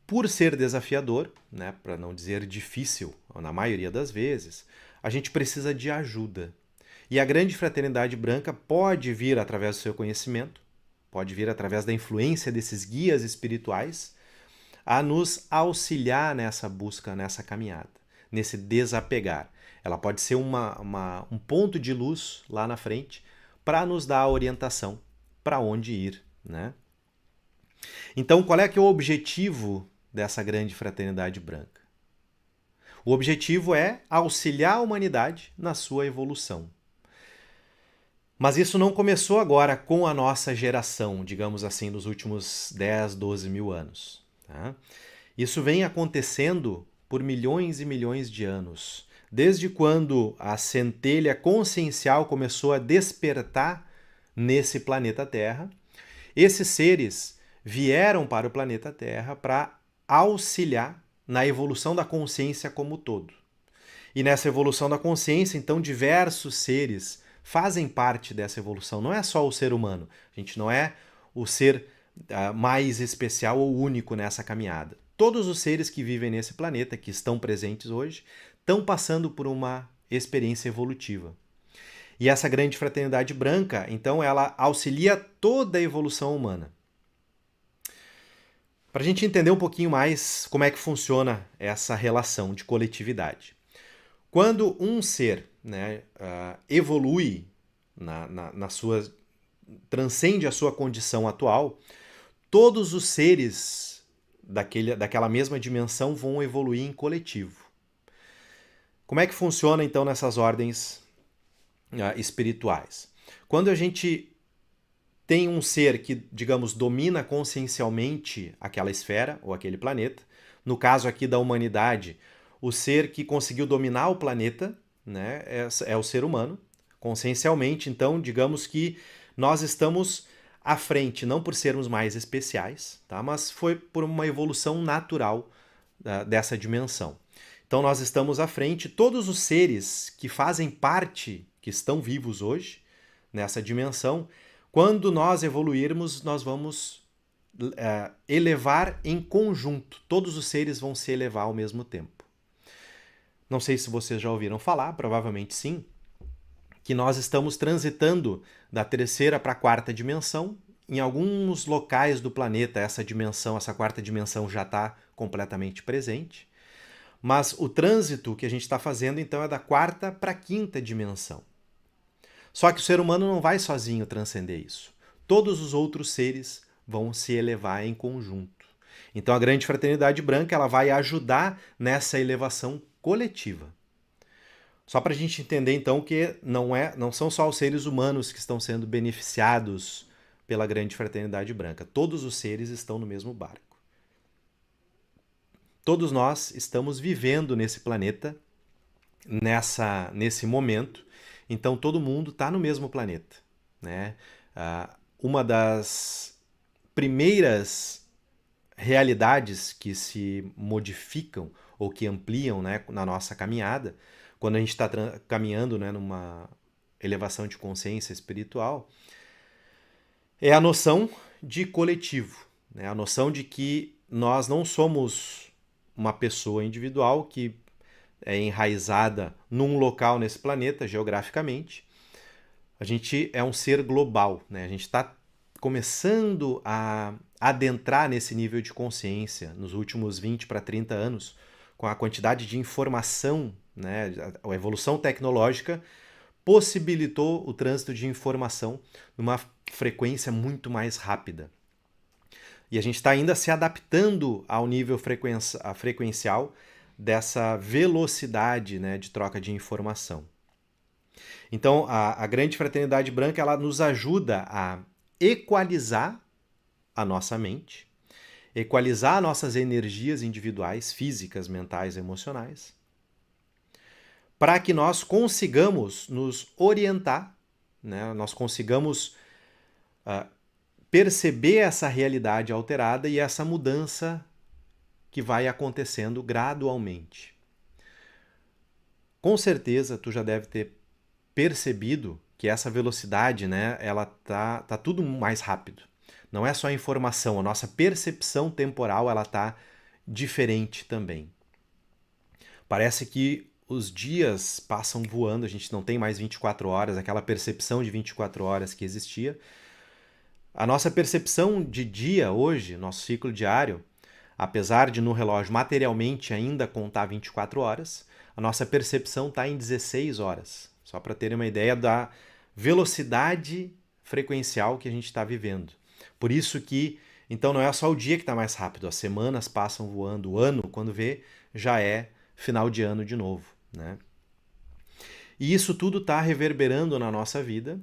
Por ser desafiador, né, para não dizer difícil, na maioria das vezes, a gente precisa de ajuda. E a grande fraternidade branca pode vir através do seu conhecimento, pode vir através da influência desses guias espirituais a nos auxiliar nessa busca, nessa caminhada, nesse desapegar. Ela pode ser um ponto de luz lá na frente para nos dar a orientação para onde ir, né? Então, qual é que é o objetivo dessa grande fraternidade branca? O objetivo é auxiliar a humanidade na sua evolução. Mas isso não começou agora com a nossa geração, digamos assim, nos últimos 10, 12 mil anos. Tá? Isso vem acontecendo por milhões e milhões de anos. Desde quando a centelha consciencial começou a despertar nesse planeta Terra, esses seres vieram para o planeta Terra para auxiliar na evolução da consciência como um todo. E nessa evolução da consciência, então, diversos seres fazem parte dessa evolução. Não é só o ser humano. A gente não é o ser mais especial ou único nessa caminhada. Todos os seres que vivem nesse planeta, que estão presentes hoje, estão passando por uma experiência evolutiva. E essa grande fraternidade branca, então, ela auxilia toda a evolução humana. Para a gente entender um pouquinho mais como é que funciona essa relação de coletividade. Quando um ser, né, evolui na sua, transcende a sua condição atual, todos os seres daquela mesma dimensão vão evoluir em coletivo. Como é que funciona então nessas ordens espirituais? Quando a gente tem um ser que, digamos, domina consciencialmente aquela esfera ou aquele planeta, no caso aqui da humanidade, o ser que conseguiu dominar o planeta, né, é o ser humano. Consciencialmente, então, digamos que nós estamos à frente, não por sermos mais especiais, tá? Mas foi por uma evolução natural dessa dimensão. Então nós estamos à frente, todos os seres que fazem parte, que estão vivos hoje, nessa dimensão, quando nós evoluirmos, nós vamos elevar em conjunto. Todos os seres vão se elevar ao mesmo tempo. Não sei se vocês já ouviram falar, provavelmente sim, que nós estamos transitando da terceira para a quarta dimensão. Em alguns locais do planeta, essa dimensão, essa quarta dimensão já está completamente presente. Mas o trânsito que a gente está fazendo, então, é da quarta para a quinta dimensão. Só que o ser humano não vai sozinho transcender isso. Todos os outros seres vão se elevar em conjunto. Então a grande fraternidade branca ela vai ajudar nessa elevação coletiva. Só para a gente entender então que não são só os seres humanos que estão sendo beneficiados pela grande fraternidade branca. Todos os seres estão no mesmo barco. Todos nós estamos vivendo nesse planeta, nesse momento. Então todo mundo está no mesmo planeta, né? Uma das primeiras realidades que se modificam ou que ampliam, né, na nossa caminhada, quando a gente está caminhando, né, numa elevação de consciência espiritual, é a noção de coletivo, né? A noção de que nós não somos uma pessoa individual que é enraizada num local nesse planeta, geograficamente. A gente é um ser global, né? A gente está começando a adentrar nesse nível de consciência nos últimos 20 para 30 anos, com a quantidade de informação, né? A evolução tecnológica possibilitou o trânsito de informação numa frequência muito mais rápida. E a gente está ainda se adaptando ao nível frequencial dessa velocidade, né, de troca de informação. Então, a grande fraternidade branca ela nos ajuda a equalizar a nossa mente, equalizar nossas energias individuais, físicas, mentais, emocionais, para que nós consigamos nos orientar, né, nós consigamos perceber essa realidade alterada e essa mudança que vai acontecendo gradualmente. Com certeza, tu já deve ter percebido que essa velocidade, né, ela tá tudo mais rápido. Não é só a informação, a nossa percepção temporal ela tá diferente também. Parece que os dias passam voando, a gente não tem mais 24 horas, aquela percepção de 24 horas que existia. A nossa percepção de dia hoje, nosso ciclo diário, apesar de no relógio materialmente ainda contar 24 horas, a nossa percepção está em 16 horas. Só para terem uma ideia da velocidade frequencial que a gente está vivendo. Por isso que, então, não é só o dia que está mais rápido, as semanas passam voando, o ano, quando vê, já é final de ano de novo, né? E isso tudo está reverberando na nossa vida.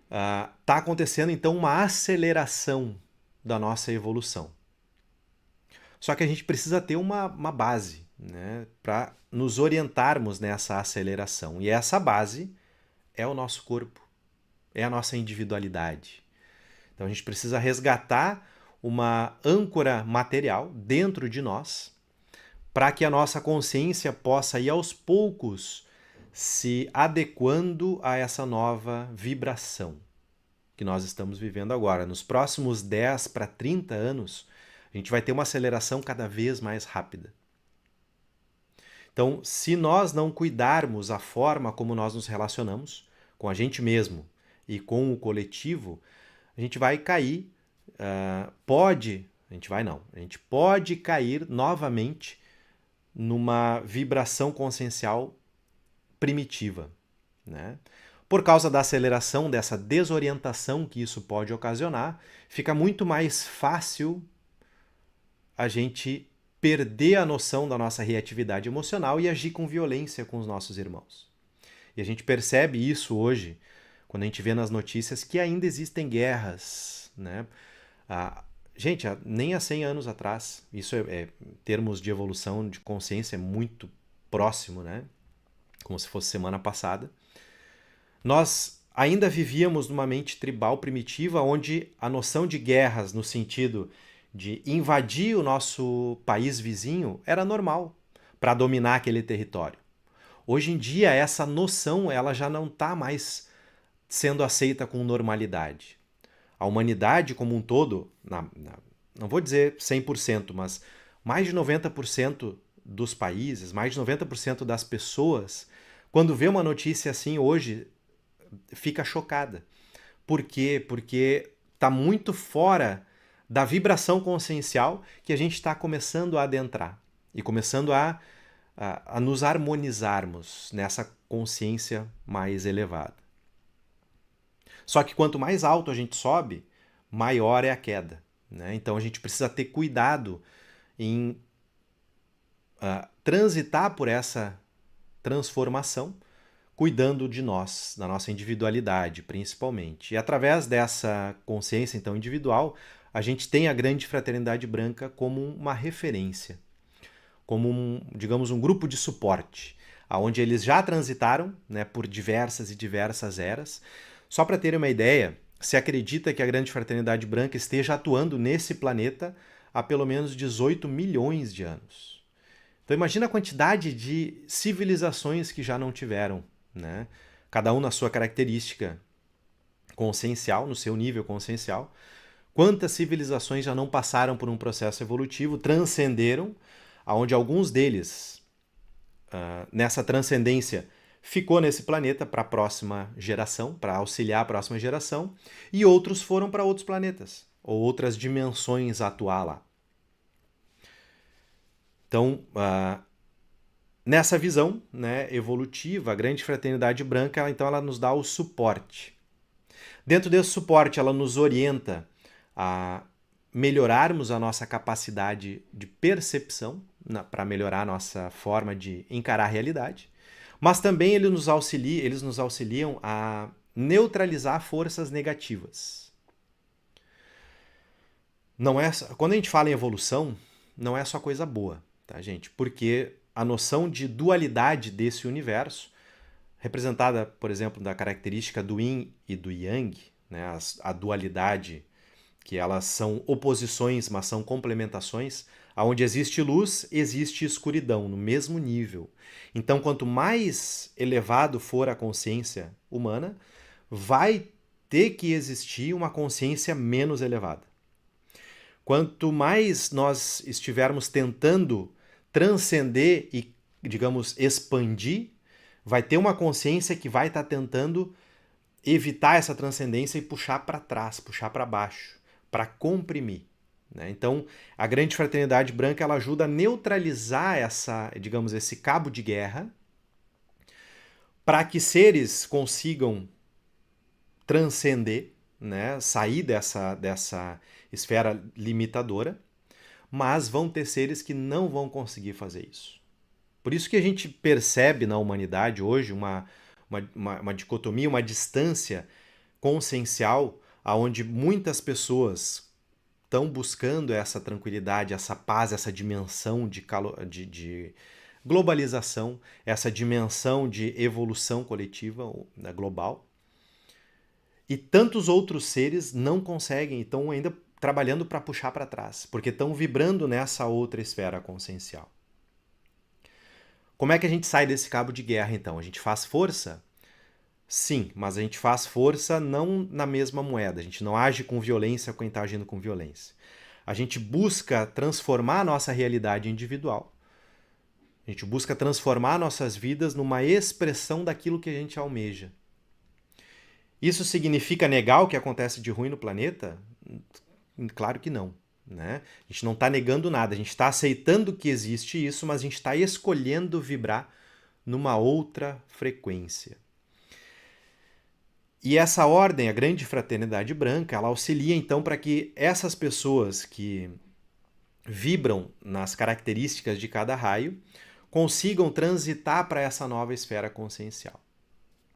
Está acontecendo, então, uma aceleração da nossa evolução. Só que a gente precisa ter uma base, né, para nos orientarmos nessa aceleração. E essa base é o nosso corpo, é a nossa individualidade. Então a gente precisa resgatar uma âncora material dentro de nós para que a nossa consciência possa ir aos poucos se adequando a essa nova vibração que nós estamos vivendo agora. Nos próximos 10 para 30 anos, a gente vai ter uma aceleração cada vez mais rápida. Então, se nós não cuidarmos a forma como nós nos relacionamos com a gente mesmo e com o coletivo, a gente vai cair, a gente pode cair novamente numa vibração consciencial primitiva, né? Por causa da aceleração, dessa desorientação que isso pode ocasionar, fica muito mais fácil a gente perder a noção da nossa reatividade emocional e agir com violência com os nossos irmãos. E a gente percebe isso hoje, quando a gente vê nas notícias que ainda existem guerras, né? Gente, nem há 100 anos atrás, isso em termos de evolução de consciência, é muito próximo, né? Como se fosse semana passada. Nós ainda vivíamos numa mente tribal primitiva, onde a noção de guerras, no sentido de invadir o nosso país vizinho, era normal para dominar aquele território. Hoje em dia, essa noção ela já não está mais sendo aceita com normalidade. A humanidade como um todo, não vou dizer 100%, mas mais de 90% dos países, mais de 90% das pessoas, quando vê uma notícia assim hoje, fica chocada. Por quê? Porque está muito fora da vibração consciencial que a gente está começando a adentrar e começando a nos harmonizarmos nessa consciência mais elevada. Só que quanto mais alto a gente sobe, maior é a queda, né? Então a gente precisa ter cuidado em transitar por essa transformação, cuidando de nós, da nossa individualidade, principalmente. E através dessa consciência, então, individual, a gente tem a grande fraternidade branca como uma referência, como digamos, um grupo de suporte, onde eles já transitaram, né, por diversas e diversas eras. Só para terem uma ideia, se acredita que a grande fraternidade branca esteja atuando nesse planeta há pelo menos 18 milhões de anos. Então imagina a quantidade de civilizações que já não tiveram, né? Cada um na sua característica consciencial, no seu nível consciencial. Quantas civilizações já não passaram por um processo evolutivo, transcenderam, onde alguns deles, nessa transcendência, ficou nesse planeta para a próxima geração, para auxiliar a próxima geração, e outros foram para outros planetas, ou outras dimensões atuar lá. Então, nessa visão, né, evolutiva, a grande fraternidade branca, então ela nos dá o suporte. Dentro desse suporte, ela nos orienta a melhorarmos a nossa capacidade de percepção, para melhorar a nossa forma de encarar a realidade, mas também eles nos auxiliam a neutralizar forças negativas. Quando a gente fala em evolução, não é só coisa boa, tá, gente? Porque a noção de dualidade desse universo, representada, por exemplo, da característica do yin e do yang, né, a dualidade, que elas são oposições, mas são complementações, onde existe luz, existe escuridão, no mesmo nível. Então, quanto mais elevado for a consciência humana, vai ter que existir uma consciência menos elevada. Quanto mais nós estivermos tentando transcender e, digamos, expandir, vai ter uma consciência que vai estar tentando evitar essa transcendência e puxar para trás, puxar para baixo, para comprimir. Né? Então, a grande fraternidade branca ela ajuda a neutralizar essa, digamos, esse cabo de guerra para que seres consigam transcender, né? Sair dessa esfera limitadora, mas vão ter seres que não vão conseguir fazer isso. Por isso que a gente percebe na humanidade hoje uma dicotomia, uma distância consciencial, onde muitas pessoas estão buscando essa tranquilidade, essa paz, essa dimensão de globalização, essa dimensão de evolução coletiva global. E tantos outros seres não conseguem, estão ainda trabalhando para puxar para trás, porque estão vibrando nessa outra esfera consciencial. Como é que a gente sai desse cabo de guerra, então? A gente faz força? Sim, mas a gente faz força não na mesma moeda. A gente não age com violência com quem está agindo com violência. A gente busca transformar a nossa realidade individual. A gente busca transformar nossas vidas numa expressão daquilo que a gente almeja. Isso significa negar o que acontece de ruim no planeta? Claro que não. Né? A gente não está negando nada, a gente está aceitando que existe isso, mas a gente está escolhendo vibrar numa outra frequência. E essa ordem, a grande fraternidade branca, ela auxilia então para que essas pessoas que vibram nas características de cada raio consigam transitar para essa nova esfera consciencial.